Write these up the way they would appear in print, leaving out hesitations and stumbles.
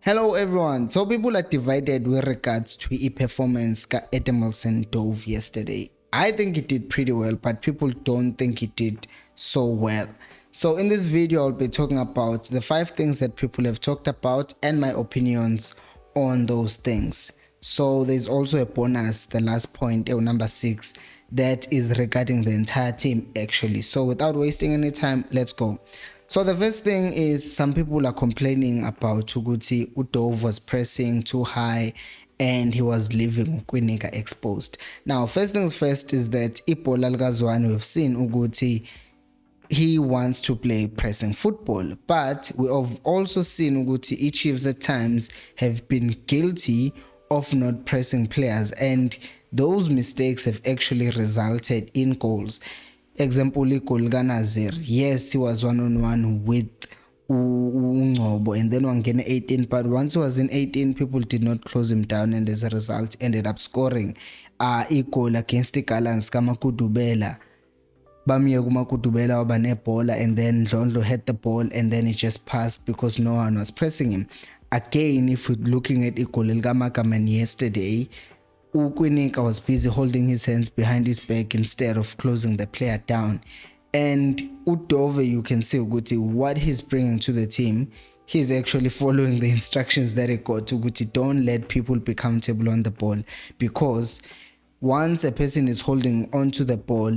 Hello everyone. So people are divided with regards to a performance ka Edmilson Dove yesterday. I think he did pretty well, but people don't think he did so well. So in this video, I'll be talking about the 5 things that people have talked about and my opinions on those things. So there's also a bonus, the last point, number 6, that is regarding the entire team actually. So without wasting any time, let's go. So the first thing is some people are complaining about Uguti Udove was pressing too high and he was leaving Kwinika exposed. Now, first things first is that Ipola Gazwan, we've seen Uguti, he wants to play pressing football, but we have also seen Uguti Chiefs at times have been guilty of not pressing players, and those mistakes have actually resulted in goals. Example, Nazir, yes, he was one-on-one with Ungobo and then wangena 18, but once he was in 18, people did not close him down, and as a result ended up scoring a goal against the Galans Kamakudubela. Bamiye kumakudubela waba nebhola, and then Ndlondlo had the ball and then it just passed because no one was pressing him. Again, if we're looking at goal Kamakaman yesterday, Ukwinika was busy holding his hands behind his back instead of closing the player down. And Udove, you can see Uguti, what he's bringing to the team, he's actually following the instructions that he got. Uguti, don't let people be comfortable on the ball, because once a person is holding onto the ball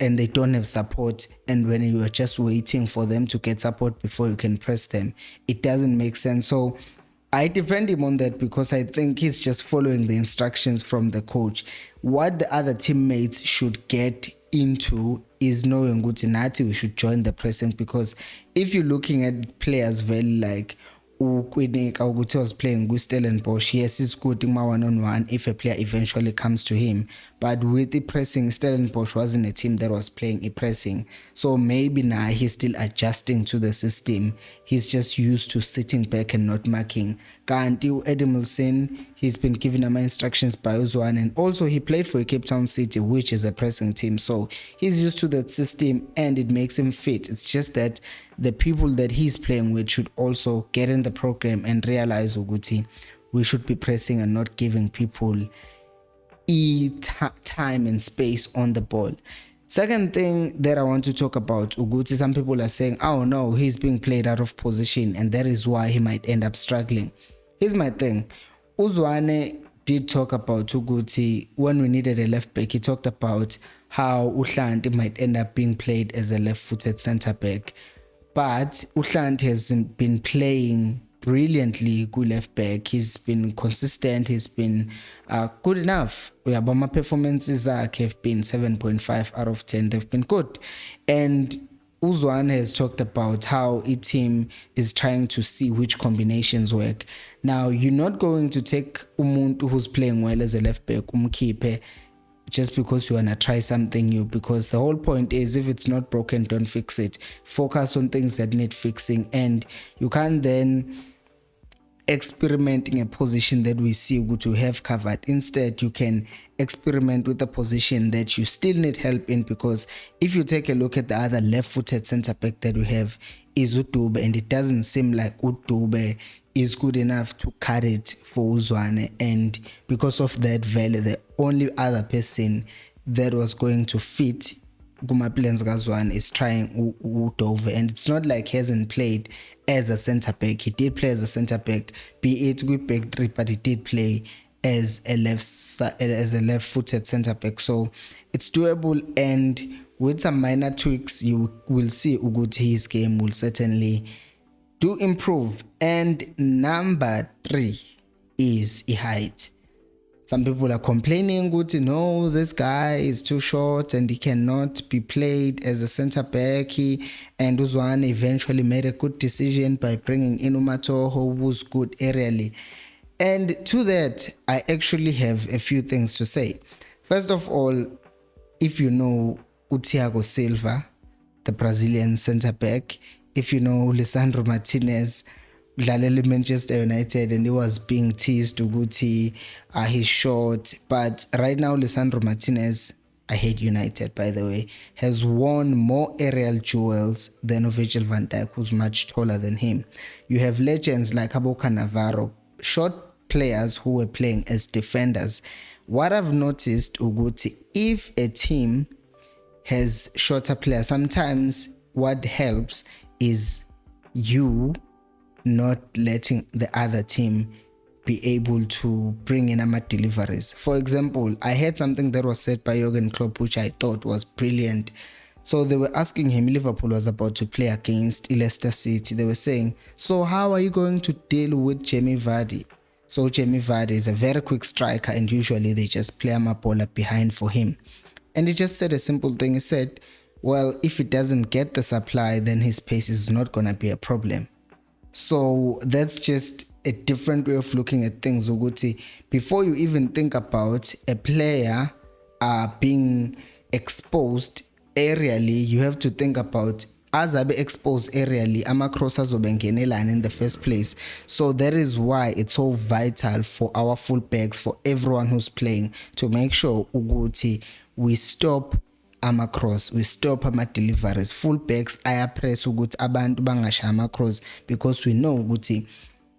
and they don't have support, and when you are just waiting for them to get support before you can press them, it doesn't make sense. So I defend him on that because I think he's just following the instructions from the coach. What the other teammates should get into is knowing Guti Nati we should join the pressing, because if you're looking at players very like Kwinika Uguti was playing with Stellenbosch, yes, he's good in my one-on-one if a player eventually comes to him, but with the pressing, Stellenbosch wasn't a team that was playing a pressing, so maybe now he's still adjusting to the system. He's just used to sitting back and not marking. Kanti Edmilson, he's been given my instructions by Uzwan, and also he played for Cape Town City, which is a pressing team, so he's used to that system and it makes him fit. It's just that the people that he's playing with should also get in the program and realize Uguti, we should be pressing and not giving people time and space on the ball. Second thing that I want to talk about Uguti, some people are saying, oh no, he's being played out of position and that is why he might end up struggling. Here's my thing. Uzwane did talk about Uguti when we needed a left back. He talked about how Uhlanti might end up being played as a left-footed centre back, but Uhlanti has been playing brilliantly good left back. He's been consistent, he's been good enough. But my performances have been 7.5 out of 10. They've been good. And Uzwan has talked about how a team is trying to see which combinations work. Now, you're not going to take umuntu who's playing well as a left back, umkhiphe, just because you want to try something new, because the whole point is if it's not broken, don't fix it. Focus on things that need fixing, and you can't then experiment in a position that we see to have covered. Instead, you can experiment with a position that you still need help in, because if you take a look at the other left-footed centre back that we have is Udube, and it doesn't seem like Udube is good enough to cut it for Uzwane, and because of that value, the only other person that was going to fit Guma plans Gazwan is trying Udove, and it's not like he hasn't played as a centre back. He did play as a centre back, be it with back three, but he did play as a left-footed centre back, so it's doable, and with some minor tweaks you will see Uguti his game will certainly do improve. And number 3 is height. Some people are complaining, no, this guy is too short and he cannot be played as a centre back. And Uzwan eventually made a good decision by bringing in Umatoho, who was good aerially. And to that, I actually have a few things to say. First of all, if you know Thiago Silva, the Brazilian centre back, if you know Lisandro Martinez, Dlalele Manchester United, and he was being teased to Guti, he's short, but right now Lisandro Martinez, I hate United by the way, has won more aerial duels than Virgil van Dijk, who's much taller than him. You have legends like Aboka Navarro, short players who were playing as defenders. What I've noticed, Uguti, if a team has shorter players, sometimes what helps is you not letting the other team be able to bring in deliveries. For example, I heard something that was said by Jurgen Klopp which I thought was brilliant. So they were asking him, Liverpool was about to play against Leicester City. They were saying, so how are you going to deal with Jamie Vardy? So Jamie Vardy is a very quick striker and usually they just play Amapola behind for him. And he just said a simple thing. He said, well, if he doesn't get the supply, then his pace is not going to be a problem. So that's just a different way of looking at things, Uguti. Before you even think about a player being exposed aerially, you have to think about as abe exposed aerially, ama-cross azobengenelana in the first place. So that is why it's so vital for our fullbacks, for everyone who's playing, to make sure Uguti we stop ama-cross, we stop ama-deliveries. Fullbacks ayapress ukuthi abantu bangasha ama-cross because we know ukuthi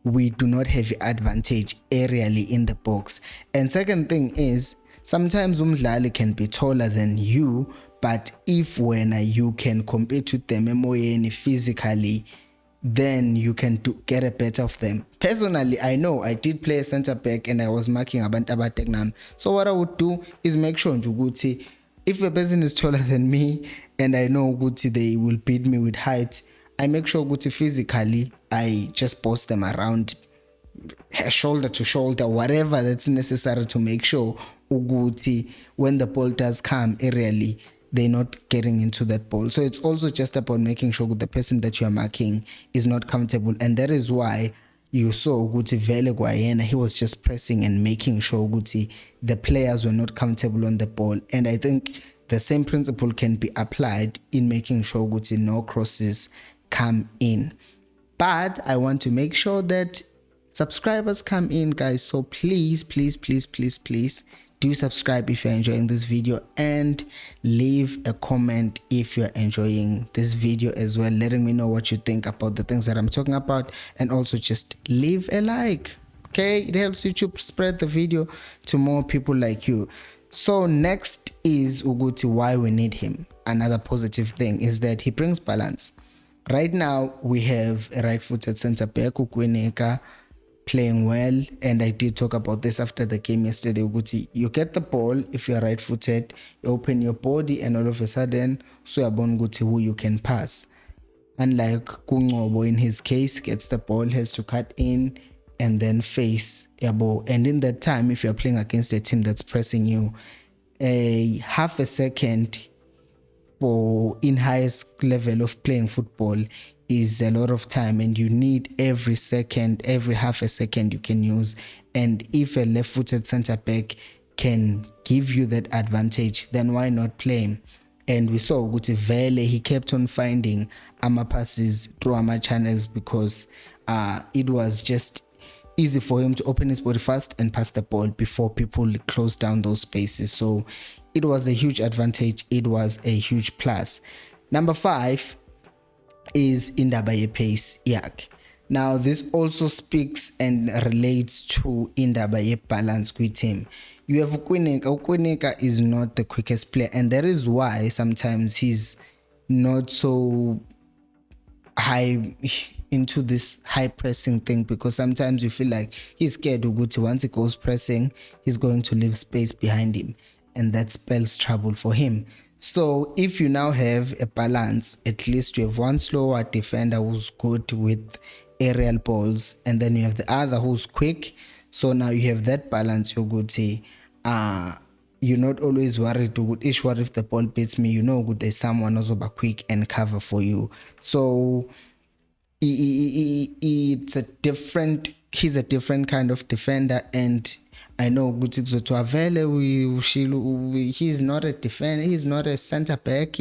we do not have advantage aerially in the box. And second thing is, sometimes umdlali can be taller than you, but if when you can compete with them emoyeni physically, then you can get a better of them. Personally, I know I did play a center back and I was marking abantu abategnam. So what I would do is make sure ukuthi if a person is taller than me and I know ukuthi they will beat me with height, I make sure ukuthi physically I just boss them around, shoulder to shoulder, whatever that's necessary to make sure ukuthi when the ball does come aerially, they're not getting into that ball. So it's also just about making sure the person that you are marking is not comfortable. And that is why you saw Guti Vele Guayena, he was just pressing and making sure Guti the players were not comfortable on the ball. And I think the same principle can be applied in making sure Guti no crosses come in. But I want to make sure that subscribers come in, guys. So please do subscribe if you're enjoying this video, and leave a comment if you're enjoying this video as well, letting me know what you think about the things that I'm talking about, and also just leave a like. Okay, it helps YouTube spread the video to more people like you. So next is Uguti, why we need him. Another positive thing is that he brings balance. Right now we have a right-footed center back, Ukweneka, playing well, and I did talk about this after the game yesterday. Uguti, you get the ball, if you're right-footed, you open your body, and all of a sudden Suyabon Guti who you can pass. Unlike Kungobo, in his case, gets the ball, has to cut in and then face Yabo. And in that time, if you're playing against a team that's pressing you, a half a second for in highest level of playing football is a lot of time, and you need every second, every half a second you can use. And if a left-footed center back can give you that advantage, then why not play him? And we saw Guti Vele, he kept on finding ama passes through ama channels because it was just easy for him to open his body fast and pass the ball before people close down those spaces. So it was a huge advantage, it was a huge plus. Number 5 is indaba ye pace yak. Now this also speaks and relates to indaba ye balance with him. You have Ukweneka is not the quickest player, and that is why sometimes he's not so high into this high pressing thing, because sometimes you feel like he's scared Uguti once he goes pressing, he's going to leave space behind him, and that spells trouble for him. So if you now have a balance, at least you have one slower defender who's good with aerial balls, and then you have the other who's quick. So now you have that balance, you're good. You're not always worried to good ish, what if the ball beats me? You know good there's someone who's over quick and cover for you. So he's a different kind of defender, and I know Guti Vele, he's not a defender, he's not a center back.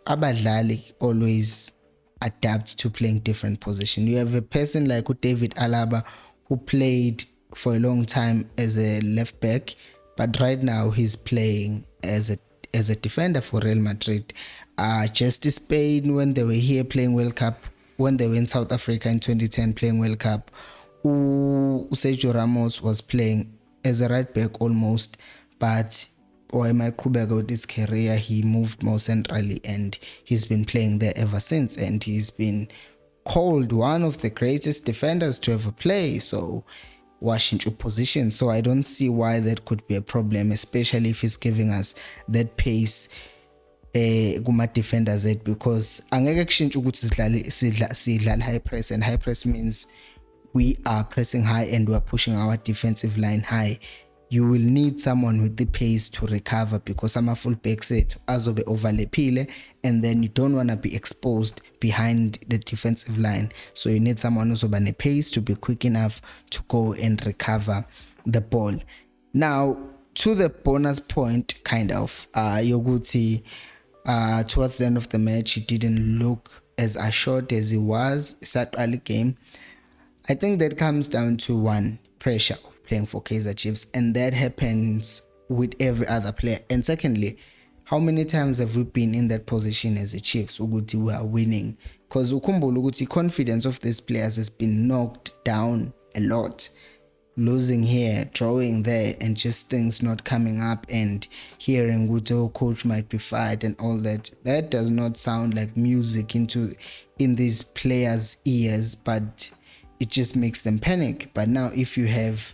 Abadlali always adapts to playing different positions. You have a person like David Alaba, who played for a long time as a left back, but right now he's playing as a defender for Real Madrid. Just Spain, when they were here playing World Cup, when they were in South Africa in 2010 playing World Cup, Sergio Ramos was playing as a right back almost, but while Krubega with his career, he moved more centrally and he's been playing there ever since, and he's been called one of the greatest defenders to ever play. So Washington position, so I don't see why that could be a problem, especially if he's giving us that pace kuma defenders ethu, because angeke kushintshe ukuthi sidlala high press, and high press means we are pressing high and we are pushing our defensive line high. You will need someone with the pace to recover, because ama full backs ethu azobe overlappile, and then you don't want to be exposed behind the defensive line. So you need someone who's over the pace to be quick enough to go and recover the ball. Now to the bonus point, kind of yoguti towards the end of the match he didn't look as assured as he was at early game. I think that comes down to one, pressure of playing for Kaizer Chiefs, and that happens with every other player. And secondly, how many times have we been in that position as a Chiefs ukuthi we are winning? Because ukhumbula ukuthi confidence of these players has been knocked down a lot, losing here, drawing there, and just things not coming up, and hearing ukuthi coach might be fired and all that. That does not sound like music in these players' ears, but it just makes them panic. But now if you have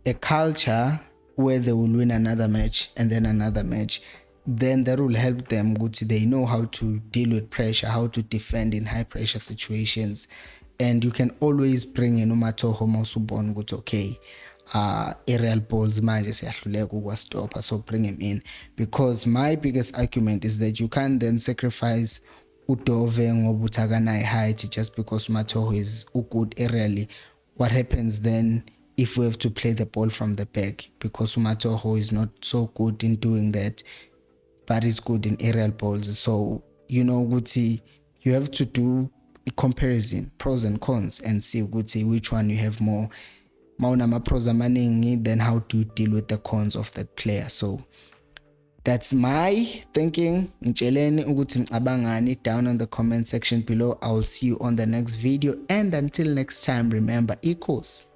a culture where they will win another match and then another match, then that will help them. They know how to deal with pressure, how to defend in high pressure situations, and you can always bring in Umatoho Mosubon good, okay, aerial balls manje siyahluleka ukuwastopha, so bring him in. Because my biggest argument is that you can't then sacrifice Udove ngoba uthakanayo height just because Umatoho is good aerially. What happens then if we have to play the ball from the back? Because Umatoho is not so good in doing that, but is good in aerial balls. So you know Guti, you have to do a comparison, pros and cons, and see Guti which one you have more maunama pros amaningi, then how to deal with the cons of that player. So that's my thinking. Ngitsheleni ukuthi ngicabangani down in the comment section below. I will see you on the next video, and until next time, remember, equals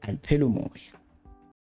aliphela umoya.